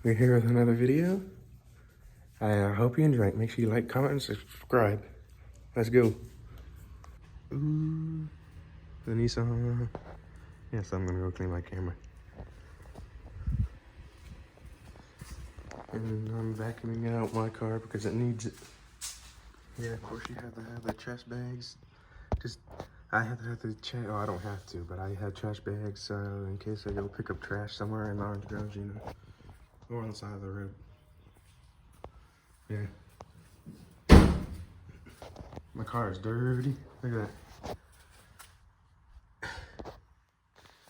We're here with another video. I hope you enjoy it. Make sure you like, comment, and subscribe. Let's go. Ooh, the Nissan. Yes, I'm gonna go clean my camera. And I'm vacuuming out my car because it needs it. Yeah, of course you have to have the trash bags. I have to have the oh, I don't have to, but I have trash bags in case I go pick up trash somewhere in Orange Grove, you know, or on the side of the road. Yeah. My car is dirty. Look at that.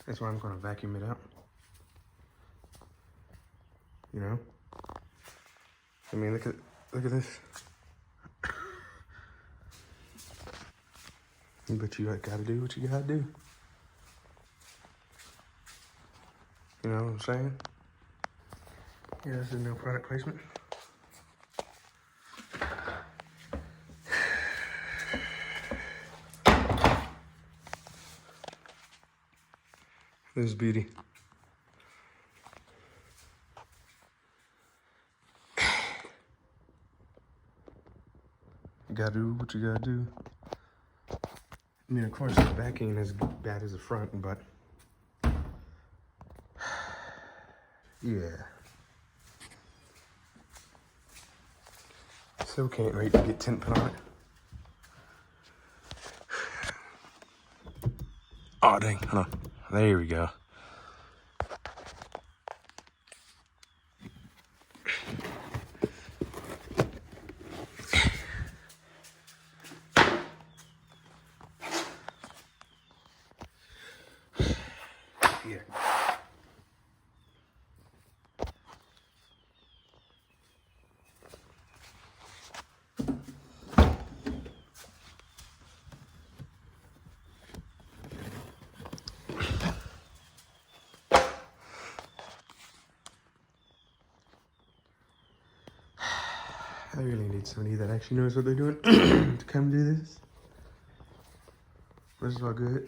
That's why I'm gonna vacuum it out. You know? I mean, look at this. But you gotta do what you gotta do. You know what I'm saying? Yeah, this is no product placement. This beauty. You gotta do what you gotta do. I mean, of course, the back ain't as bad as the front, but yeah. Still can't wait to get tint put on it. Oh, dang, hold on. There we go. Yeah. I really need somebody that actually knows what they're doing to come do this. This is all good.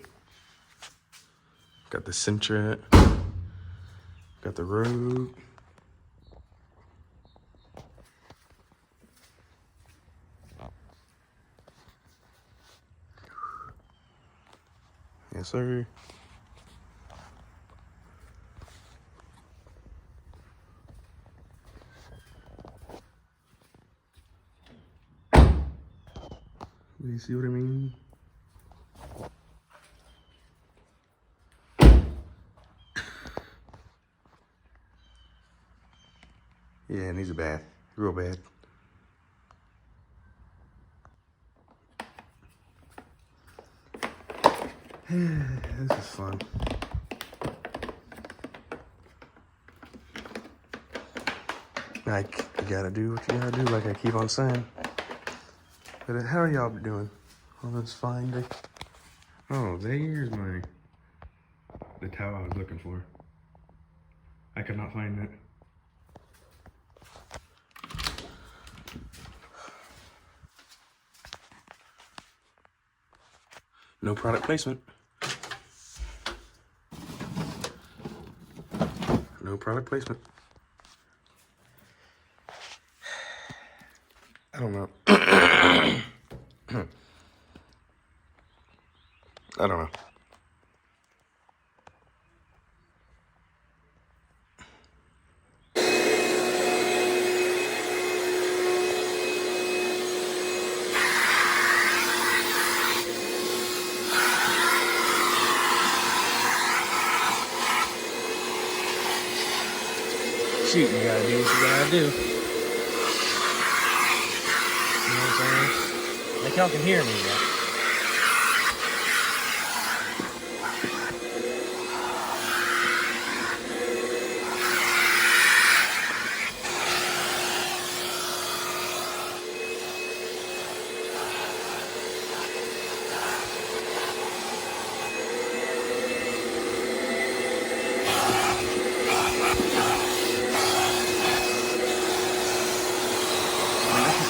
Got the Centra. Got the Rogue. Yes, sir. You see what I mean? Yeah, it needs a bath. Real bad. This is fun. Like, you gotta do what you gotta do, like I keep on saying. But how are y'all doing on this fine day? Oh, there's the towel I was looking for. I could not find it. No product placement. No product placement. I don't know. I don't know. Shoot, you gotta do what you gotta do. You know what I'm saying? Like y'all can hear me, though.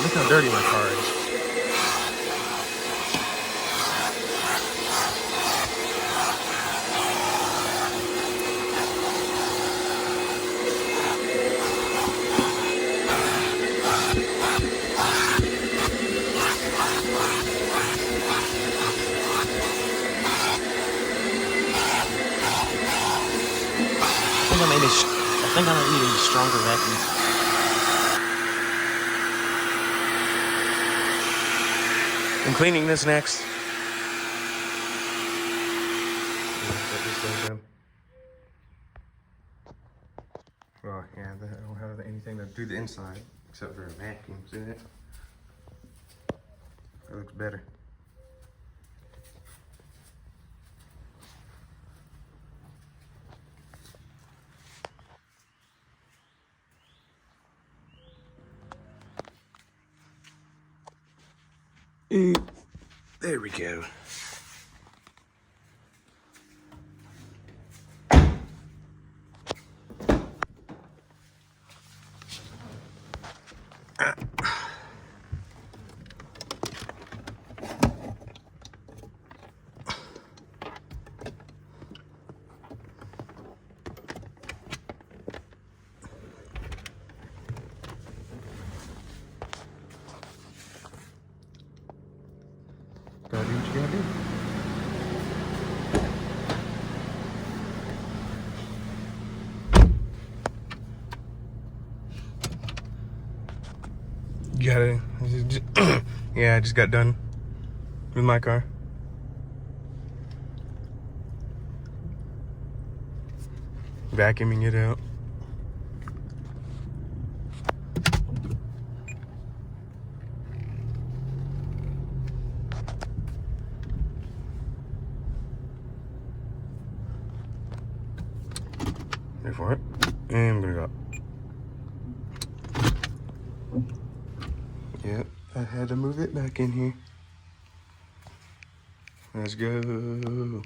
Look how dirty my car is. think I might need a stronger vacuum. I'm cleaning this next. Oh yeah, I don't have anything to do the inside except for a vacuum. See that? That looks better. There we go. Gotta do what you gotta do. Yeah, I just got done with my car. Vacuuming it out. Wait for it. And I'm gonna go. Yep, I had to move it back in here. Let's go.